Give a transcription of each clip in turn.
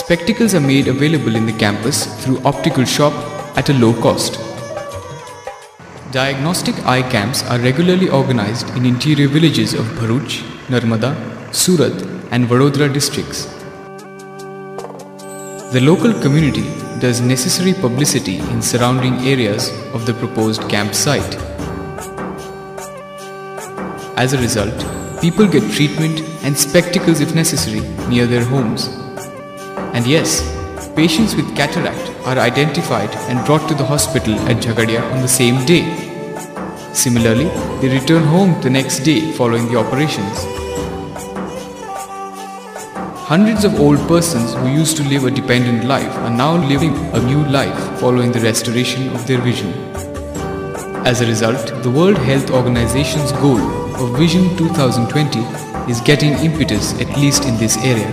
Spectacles are made available in the campus through optical shop at a low cost. Diagnostic eye camps are regularly organized in interior villages of Bharuch, Narmada, Surat and Vadodara districts. The local community does necessary publicity in surrounding areas of the proposed campsite. As a result, people get treatment and spectacles if necessary near their homes. And yes, patients with cataract are identified and brought to the hospital at Jhagadia on the same day. Similarly, they return home the next day following the operations. Hundreds of old persons who used to live a dependent life are now living a new life following the restoration of their vision. As a result, the World Health Organization's goal of Vision 2020 is getting impetus, at least in this area.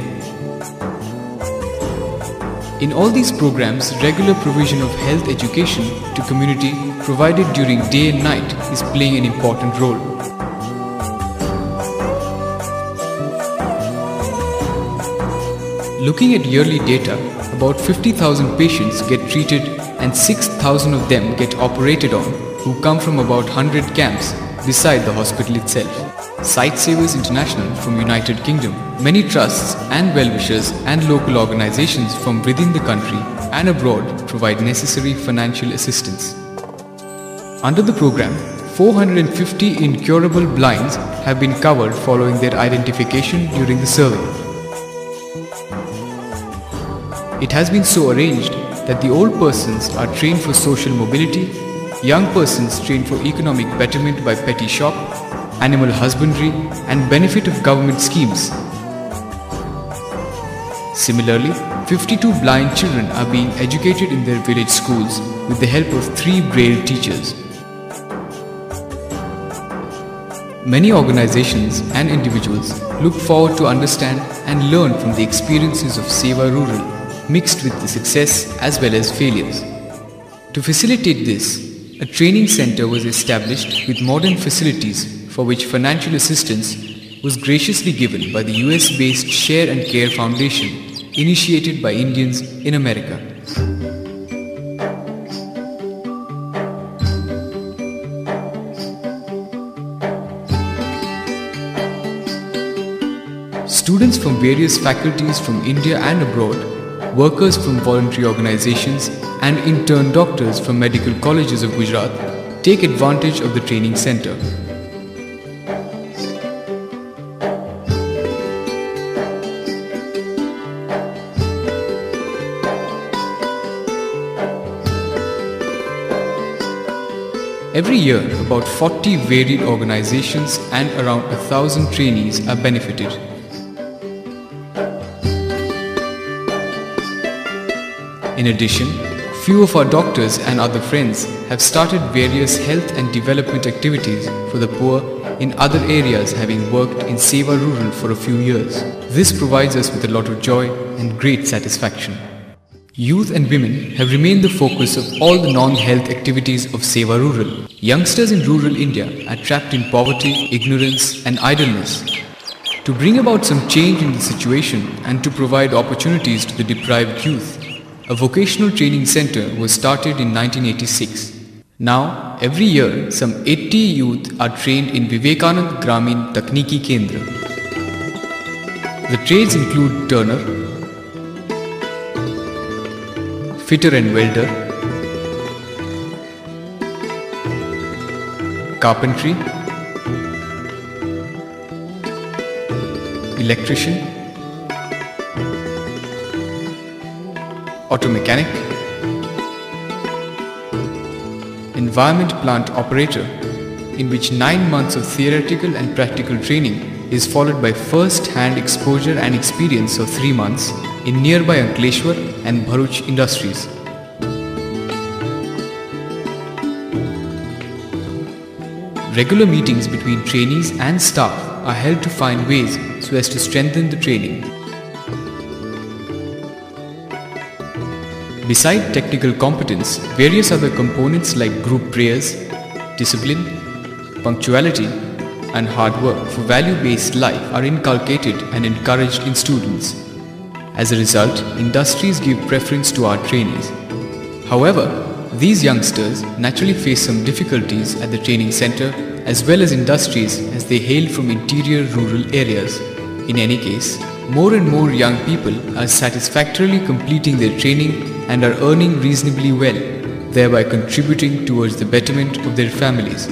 In all these programs, regular provision of health education to community provided during day and night is playing an important role. Looking at yearly data, about 50,000 patients get treated and 6,000 of them get operated on, who come from about 100 camps beside the hospital itself. Sightsavers International from United Kingdom, many trusts and well-wishers and local organizations from within the country and abroad provide necessary financial assistance. Under the program, 450 incurable blinds have been covered following their identification during the survey. It has been so arranged that the old persons are trained for social mobility, young persons trained for economic betterment by petty shop, animal husbandry and benefit of government schemes. Similarly, 52 blind children are being educated in their village schools with the help of 3 braille teachers. Many organizations and individuals look forward to understand and learn from the experiences of SEWA mixed with the success as well as failures. To facilitate this, a training center was established with modern facilities for which financial assistance was graciously given by the US-based Share and Care Foundation, initiated by Indians in America. Students from various faculties from India and abroad, workers from voluntary organizations and intern doctors from medical colleges of Gujarat take advantage of the training center. Every year, about 40 varied organizations and around 1,000 trainees are benefited. In addition, few of our doctors and other friends have started various health and development activities for the poor in other areas, having worked in SEWA for a few years. This provides us with a lot of joy and great satisfaction. Youth and women have remained the focus of all the non-health activities of SEWA. Youngsters in rural India are trapped in poverty, ignorance and idleness. To bring about some change in the situation and to provide opportunities to the deprived youth, a vocational training center was started in 1986. Now, every year, some 80 youth are trained in Vivekanand Gramin Takniki Kendra. The trades include turner, fitter and welder, carpentry, electrician, auto mechanic, environment plant operator, in which 9 months of theoretical and practical training is followed by first-hand exposure and experience of 3 months in nearby Ankleshwar and Bharuch industries. Regular meetings between trainees and staff are held to find ways so as to strengthen the training. Beside technical competence, various other components like group prayers, discipline, punctuality, and hard work for value-based life are inculcated and encouraged in students. As a result, industries give preference to our trainees. However, these youngsters naturally face some difficulties at the training center as well as industries as they hail from interior rural areas. In any case, more and more young people are satisfactorily completing their training and are earning reasonably well, thereby contributing towards the betterment of their families.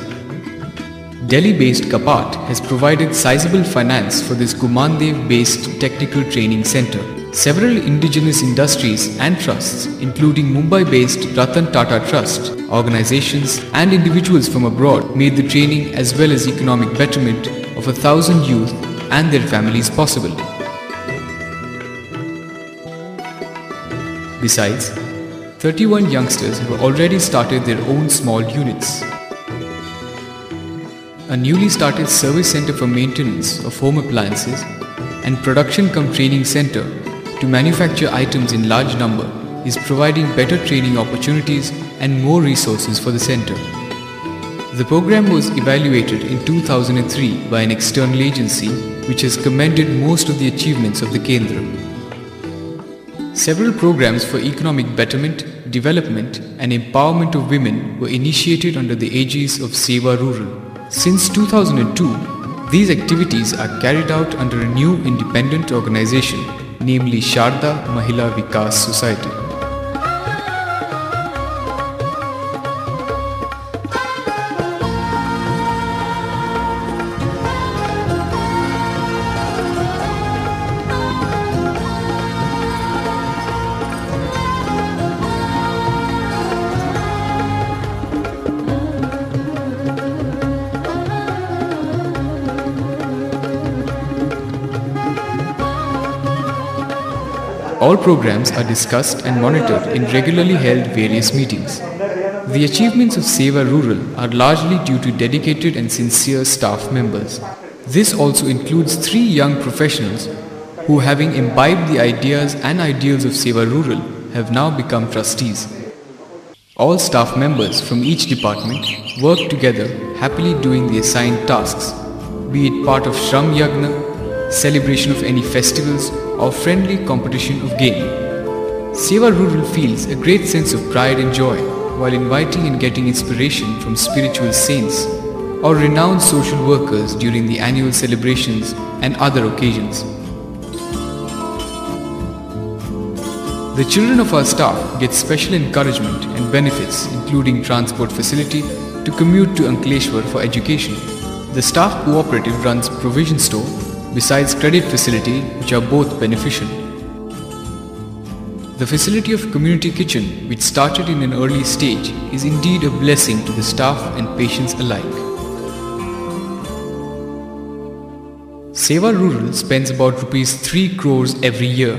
Delhi-based Kapat has provided sizable finance for this Gumandev-based technical training center. Several indigenous industries and trusts, including Mumbai-based Ratan Tata Trust, organizations and individuals from abroad made the training as well as economic betterment of 1,000 youth and their families possible. Besides, 31 youngsters have already started their own small units. A newly started service center for maintenance of home appliances and production-cum-training center to manufacture items in large number is providing better training opportunities and more resources for the center. The program was evaluated in 2003 by an external agency which has commended most of the achievements of the Kendra. Several programs for economic betterment, development and empowerment of women were initiated under the aegis of SEWA Since 2002, these activities are carried out under a new independent organization, namely Sharda Mahila Vikas Society. All programs are discussed and monitored in regularly held various meetings. The achievements of SEWA Rural are largely due to dedicated and sincere staff members. This also includes 3 young professionals who, having imbibed the ideas and ideals of SEWA Rural, have now become trustees. All staff members from each department work together, happily doing the assigned tasks, be it part of Shram Yagna, celebration of any festivals or friendly competition of game. SEWA Rural feels a great sense of pride and joy while inviting and getting inspiration from spiritual saints or renowned social workers during the annual celebrations and other occasions. The children of our staff get special encouragement and benefits, including transport facility to commute to Ankleshwar for education. The staff cooperative runs provision store besides credit facility, which are both beneficial. The facility of community kitchen, which started in an early stage, is indeed a blessing to the staff and patients alike. SEWA Rural spends about Rs 3 crores every year.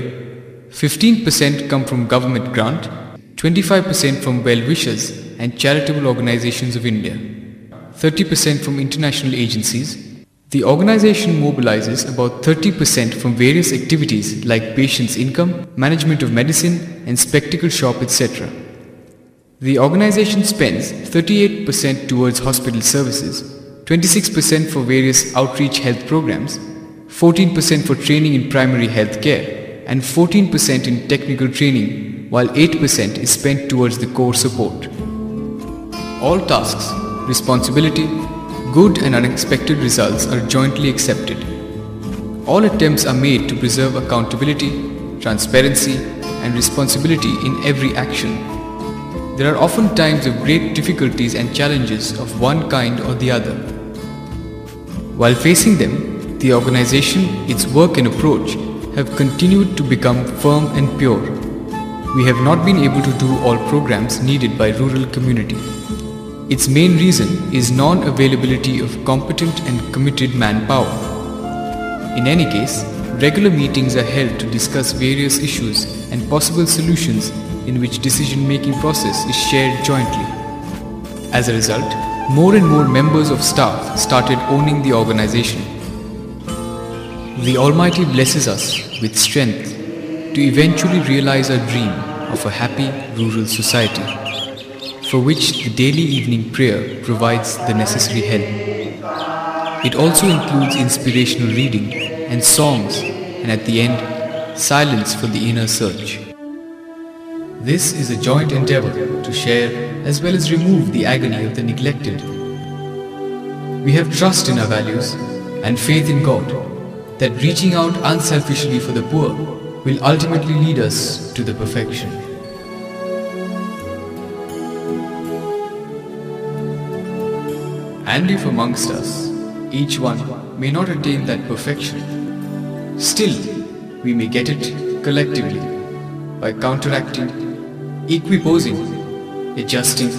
15% come from government grant, 25% from well-wishers and charitable organizations of India, 30% from international agencies. The organization mobilizes about 30% from various activities like patients' income, management of medicine and spectacle shop, etc. The organization spends 38% towards hospital services, 26% for various outreach health programs, 14% for training in primary health care and 14% in technical training, while 8% is spent towards the core support. All tasks, responsibility, good and unexpected results are jointly accepted. All attempts are made to preserve accountability, transparency and responsibility in every action. There are often times of great difficulties and challenges of one kind or the other. While facing them, the organization, its work and approach have continued to become firm and pure. We have not been able to do all programs needed by rural community. Its main reason is non-availability of competent and committed manpower. In any case, regular meetings are held to discuss various issues and possible solutions in which decision-making process is shared jointly. As a result, more and more members of staff started owning the organization. The Almighty blesses us with strength to eventually realize our dream of a happy rural society, for which the daily evening prayer provides the necessary help. It also includes inspirational reading and songs, and at the end, silence for the inner search. This is a joint endeavor to share as well as remove the agony of the neglected. We have trust in our values and faith in God that reaching out unselfishly for the poor will ultimately lead us to the perfection. And if amongst us, each one may not attain that perfection, still we may get it collectively by counteracting, equiposing, adjusting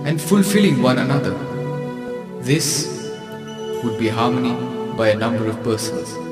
and fulfilling one another. This would be harmony by a number of persons.